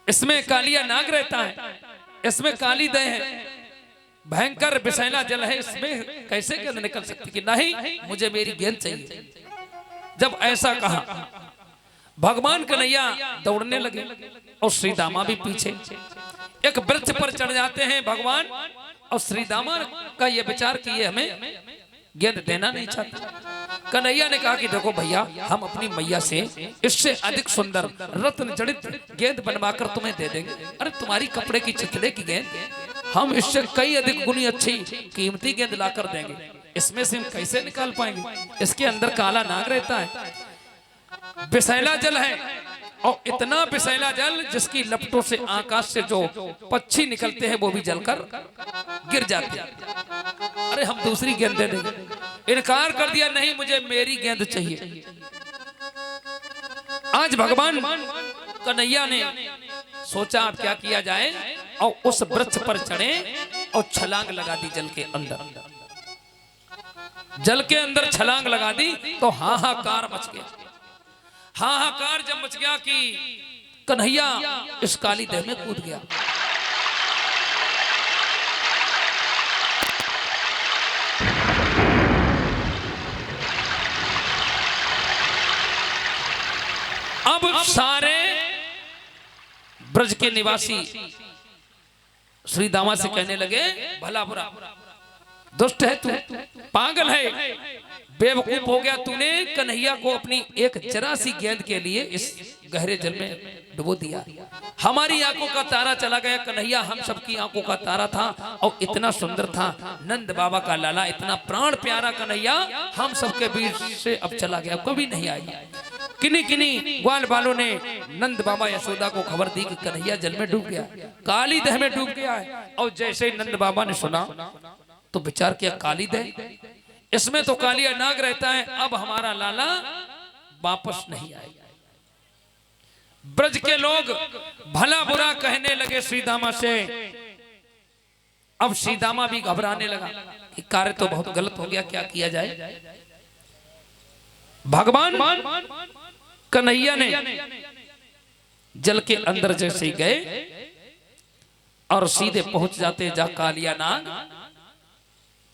इसमें कालिया नाग रहता है, इसमें काली दह है, भयंकर विषैला जल है, इसमें कैसे गेंद निकल सकती कि नहीं, मुझे मेरी गेंद चाहिए। जब ऐसा कहा भगवान कन्हैया दौड़ने लगे और श्री दामा भी पीछे। एक वृक्ष पर चढ़ जाते हैं भगवान, और श्री दामा का यह विचार कि ये हमें गेंद देना नहीं चाहता। कन्हैया ने कहा कि देखो भैया, हम अपनी मैया से इससे अधिक सुंदर रत्न जड़ित गेंद बनवाकर तुम्हें दे देंगे। अरे तुम्हारी कपड़े की चिथड़े की गेंद, हम इससे कई अधिक गुनी अच्छी कीमती गेंद लाकर देंगे। इसमें से हम कैसे निकाल पाएंगे? इसके अंदर काला नाग रहता है, विषैला जल है, और इतना विषैला जल जिसकी लपटों से आकाश से जो पक्षी निकलते हैं वो भी जलकर गिर जाते हैं। अरे हम दूसरी गेंद दे देंगे। इनकार कर दिया, नहीं मुझे मेरी गेंद चाहिए। आज भगवान कन्हैया ने सोचा अब क्या किया जाए, और उस वृक्ष पर चढ़े और छलांग लगा दी जल के अंदर। जल के अंदर छलांग लगा दी तो हाहाकार मच गया। हाहाकार जब मच गया कि कन्हैया इस काली दह में कूद गया। अब सारे ब्रज के निवासी श्री दामा से कहने लगे, भला बुरा, दुष्ट है तू, पागल है, बेवकूफ हो गया तूने कन्हैया को अपनी एक जरा सी गेंद के लिए इस गहरे जल में डुबो दिया। हमारी आंखों का तारा चला गया। कन्हैया हम सबकी आंखों का तारा था और इतना सुंदर था, नंद बाबा का लाला, इतना प्राण प्यारा कन्हैया हम सबके बीच से अब चला गया, कभी नहीं आएगा। किन्हीं किन्हीं ग्वाल बालों ने नंद बाबा यशोदा को खबर दी कि कन्हैया जल में डूब गया, काली दह में डूब गया है। और जैसे नंद बाबा ने सुना तो विचार किया, काली दह, इसमें तो कालिया नाग रहता है, अब हमारा लाला वापस नहीं आएगा। ब्रज के लोग भला बुरा कहने लगे श्री दामा से। अब श्री दामा भी घबराने लगा कि कार्य तो बहुत गलत हो गया, क्या किया जाए। भगवान कन्हैया ने जल के अंदर जैसे ही गए और सीधे पहुंच जाते जहां कालिया नाग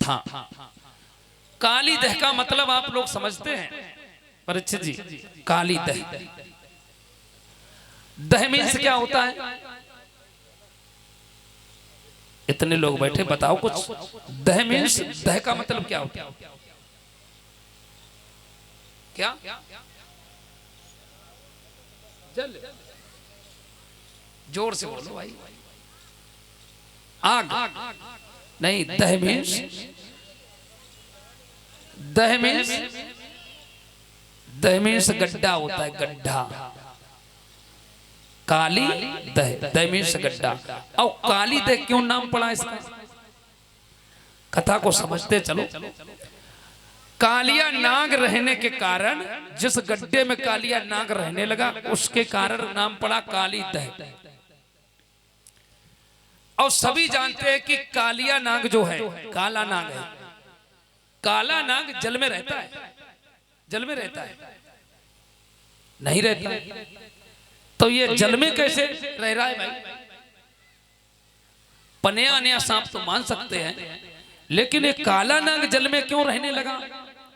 था। काली दह का मतलब आप लोग समझते हैं परीक्षित जी? काली दह, दह मीन्स क्या होता है? इतने लोग बैठे, बताओ कुछ। दह मीन्स, दह का मतलब क्या होता है? क्या? जल। जोर से बोलो भाई। आग नहीं, दह मीन्स, दह मीन्स, दह मीन्स गड्ढा होता है, गड्ढा। काली दह, दह मीन्स गड्ढा। और काली दह क्यों नाम पड़ा इसका? कथा को समझते चलो। कालिया नाग रहने के कारण, जिस गड्ढे में कालिया नाग रहने लगा उसके कारण नाम पड़ा काली दह। और सभी जानते हैं कि कालिया नाग जो है काला नाग है। काला नाग जल में रहता है, जल में रहता है? नहीं रहता। तो ये जल में कैसे रह रहा है भाई? पनिया नया सांप तो मान सकते हैं, लेकिन ये काला नाग जल में क्यों रहने लगा,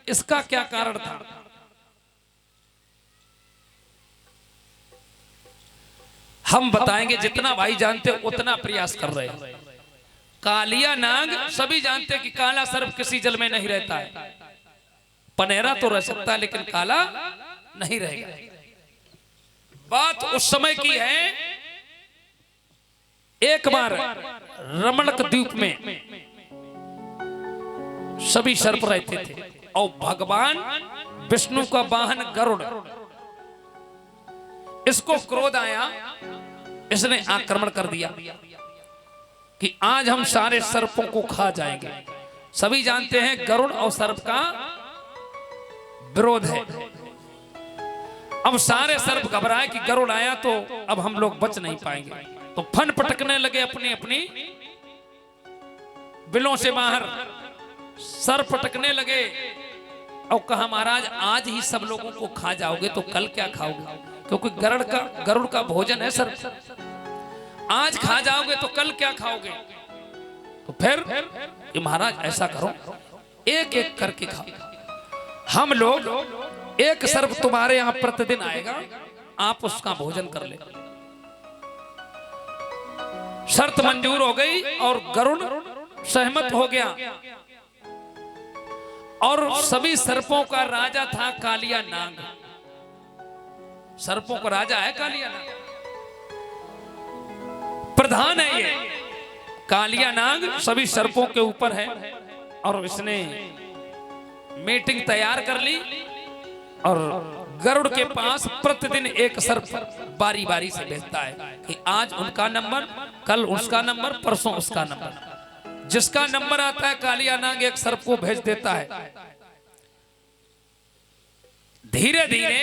इसका क्या कारण था? हम बताएंगे, जितना भाई जानते उतना प्रयास कर रहे हैं। कालिया नाग सभी जानते कि काला सर्प किसी जल में नहीं रहता है। पनेरा तो रह सकता है लेकिन काला नहीं रहेगा। बात उस समय की है, एक बार रमणक द्वीप में सभी सर्प रहते थे और भगवान विष्णु का वाहन गरुड़, इसको क्रोध आया, इसने आक्रमण कर दिया कि आज हम सारे सर्पों को खा जाएंगे। सभी जानते हैं गरुड़ और सर्प का विरोध है। अब सारे सर्प घबराए कि गरुड़ आया तो अब हम लोग बच नहीं पाएंगे, तो फन पटकने लगे अपनी अपनी बिलों से बाहर, सर पटकने लगे और कहा महाराज आज ही सब लोगों को खा जाओगे तो कल क्या खाओगे, क्योंकि गरुड़ का भोजन है सर्प। आज खा जाओगे तो कल क्या खाओगे? तो फिर कि महाराज ऐसा करो, एक एक करके खाओ। हम लोग एक सर्प तुम्हारे यहां प्रतिदिन आएगा, आप उसका भोजन कर ले। शर्त मंजूर हो गई और गरुड़ सहमत हो गया। और सभी सर्पों का राजा था कालिया नाग। सर्पों का राजा है कालिया नाग, प्रधान है ये कालिया नाग, सभी सर्पों के ऊपर है। और इसने मीटिंग तैयार कर ली और गरुड़ के पास प्रतिदिन एक सर्प बारी बारी से भेजता है कि आज उनका नंबर, कल उसका नंबर, परसों उसका नंबर। जिसका नंबर आता है कालिया नाग एक सर्प को भेज देता है। धीरे धीरे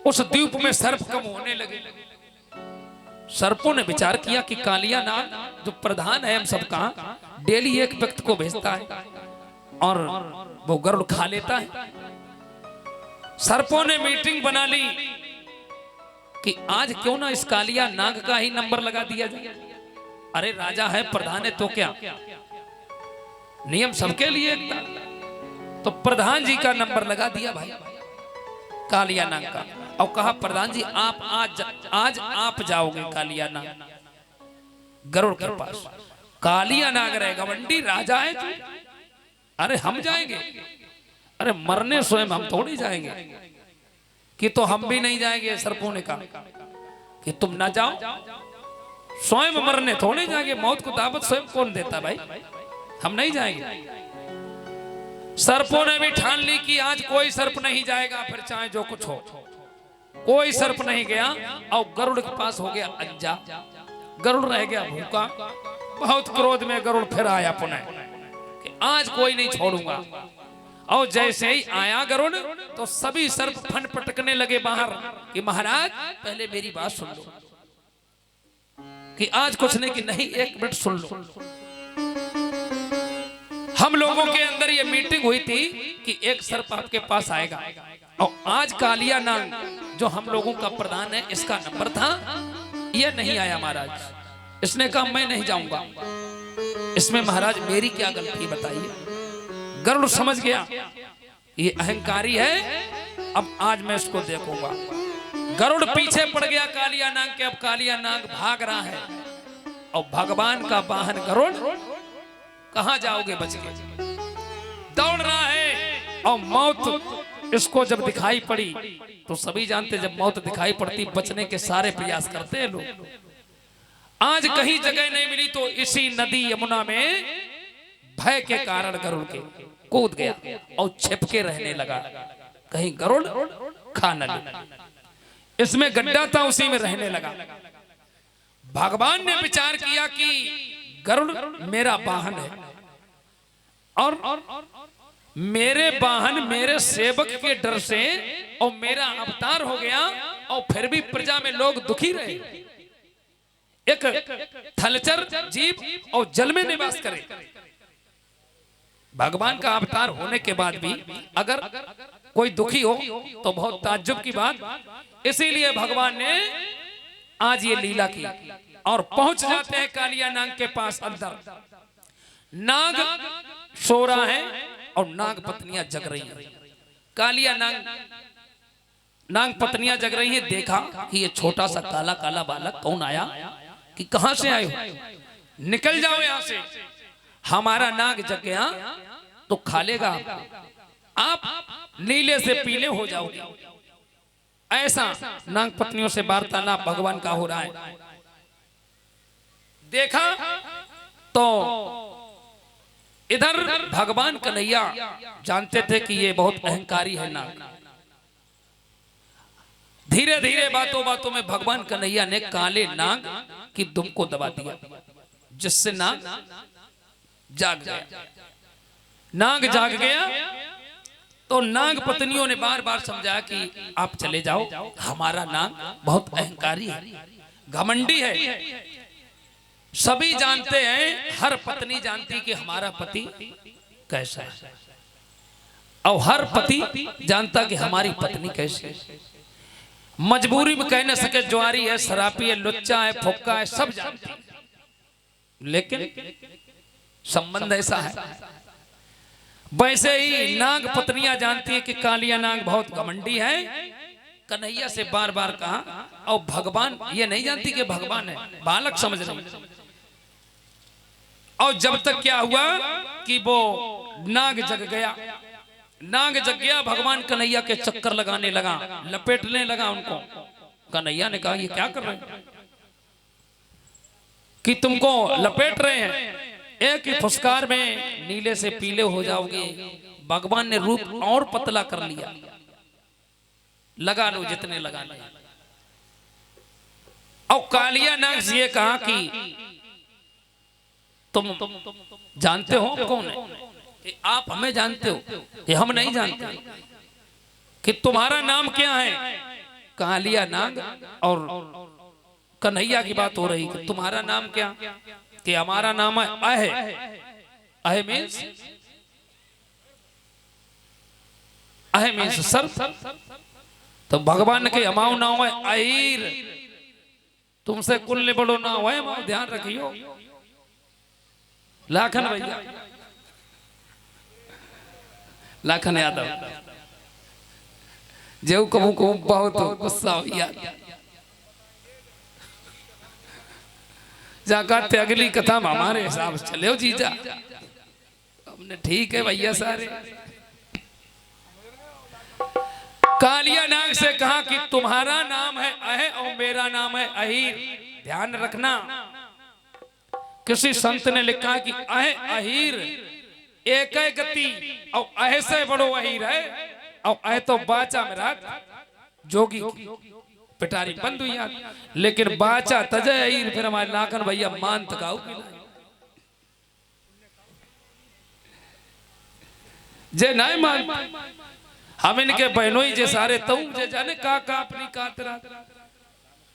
उस द्वीप में सर्प कम होने लगे। सर्पों ने विचार किया कि कालिया नाग जो प्रधान है हम सबका, डेली एक व्यक्ति को भेजता है और वो गरुड़ खा लेता है। सर्पों ने मीटिंग बना ली कि आज क्यों ना इस कालिया नाग का ही नंबर लगा दिया जाए। अरे राजा है, प्रधान है, तो क्या, नियम सबके लिए एक था। तो प्रधान जी का नंबर लगा दिया भाई कालिया नाग का, और कहा प्रधान जी आप आज आप जाओगे कालिया नाग गरुड़ के पास। कालिया नाग रहेगा, मंडी राजा है तू, अरे हम जाएंगे, अरे मरने स्वयं हम थोड़ी जाएंगे, कि तो हम भी नहीं जाएंगे। सर्पों ने कहा कि तुम ना जाओ, स्वयं मरने थोड़े जाएंगे, मौत को दावत स्वयं कौन देता भाई, हम नहीं जाएंगे। सर्पों ने भी ठान ली कि आज कोई सर्प नहीं जाएगा, फिर चाहे जो कुछ हो। कोई सर्प नहीं गया और गरुड़ के पास हो गया अंजा। गरुड़ रह गया भूखा। बहुत क्रोध में गरुड़ फिर आया पुनः कि आज कोई नहीं छोड़ूंगा। और जैसे ही आया गरुड़ तो सभी सर्प फन पटकने लगे बाहर कि महाराज पहले मेरी बात सुन लो, कि आज कुछ नहीं, कि नहीं एक मिनट सुन लो। हम लोगों के अंदर ये मीटिंग हुई थी कि एक सर्प आपके पास आएगा, और आज कालिया नाग जो हम लोगों का प्रधान है इसका नंबर था, ये नहीं आया महाराज। इसने कहा मैं नहीं जाऊंगा। इसमें महाराज मेरी क्या गलती बताइए। गरुड़ समझ गया ये अहंकारी है, अब आज मैं इसको देखूंगा। गरुड़ पीछे पड़ गया कालिया नाग के। अब कालिया नाग भाग रहा है और भगवान का वाहन गरुड़, कहां जाओगे बच के, दौड़ रहा है। और मौत इसको जब दिखाई पड़ी तो सभी जानते जब मौत दिखाई पड़ती बचने के सारे प्रयास करते हैं लोग। आज कहीं जगह नहीं मिली तो इसी नदी यमुना में भय के कारण गरुड़ के कूद गया और छिपके रहने लगा, कहीं गरुड़ खा न ले। इसमें गड्ढा था, उसी में रहने लगा। भगवान ने विचार किया कि गरुड़ मेरा वाहन है और मेरे वाहन मेरे सेवक के डर से और मेरा अवतार हो गया, और फिर भी प्रजा में लोग दुखी रहे। एक थलचर जीव और जल में निवास करे। भगवान का अवतार होने के बाद भी अगर कोई दुखी हो तो बहुत ताज्जुब की बात। इसीलिए भगवान ने आज ये लीला की और पहुंच जाते हैं कालिया नाग के पास अंदर। नाग सो रहा है और नाग पत्नियां जग रही हैं। कालिया नाग पत्नियां जग रही हैं। देखा कि ये छोटा सा काला काला बालक कौन आया, कि कहां से आए हो, निकल जाओ यहां से, हमारा नाग जग गया तो खा लेगा, आप नीले से पीले हो जाओगे। ऐसा नाग पत्नियों से वार्तालाप भगवान का हो रहा है। देखा तो इधर भगवान कन्हैया जानते थे कि ये बहुत अहंकारी है नाग। धीरे धीरे बातों बातों में भगवान कन्हैया ने काले नाग की दुम को दबा दिया, जिससे नाग जाग गया। नाग जाग गया तो नाग पत्नियों ने बार बार समझाया कि आप चले जाओ, हमारा नाग बहुत अहंकारी है, घमंडी है। सभी जानते हैं, हर पत्नी जानती कि हमारा पति कैसा है, और हर पति जानता कि हमारी पत्नी कैसी है। मजबूरी में कह न सके ज्वारी है, शराबी है, लुच्चा है, फुक्का है, सब जानती है। लेकिन संबंध ऐसा है। वैसे ही नाग पत्नियां जानती है कि कालिया नाग बहुत घमंडी है, कन्हैया से बार बार कहा, और भगवान ये नहीं जानती कि भगवान है, बालक समझ रही। और जब तक क्या हुआ कि वो नाग जग गया, नाग जग गया, भगवान कन्हैया के चक्कर लगाने लगा, लपेटने लगा उनको। कन्हैया ने कहा ये क्या कर रहे हैं कि तुमको लपेट रहे हैं, एक ही फुसकार में नीले से पीले हो जाओगे। भगवान ने रूप और पतला कर लिया, लगा लो जितने लगा लिया। और कालिया नाग से ये कहा कि तुम जानते हो कौन है? आप हमें जानते हो, ये हम नहीं जानते। कि तुम्हारा नाम क्या है? कालिया नाग और कन्हैया की बात हो रही कि तुम्हारा नाम क्या? कि हमारा नाम है अहे। अहे मीन्स, अहे मीन्स सर। तो भगवान के हमाऊ नाम है अहीर। तुमसे कुल बड़ो ना हो, ध्यान रखियो। लाखन भैया, लाखन यादव जो कहूं को बहुत गुस्सा हो गया। जाकर अगली कथा में हमारे हिसाब से चले हो जीजा। हमने ठीक है भैया सारे। कालिया नाग से कहा कि तुम्हारा नाम है अहे और मेरा नाम है अहीर। ध्यान रखना, किसी संत ने लिखा कि अहे अहीर एक गति और अहे से बड़ो अहीर है। और अहे तो बाचा मेरा जोगी पिटारी बंद हुई, लेकिन बाचा तजय अहीर। फिर हमारे लाखन भैया मान तकाऊ जे नहीं मान। हम इनके बहनों ही जे सारे तऊ जे जाने का अपनी कातरा।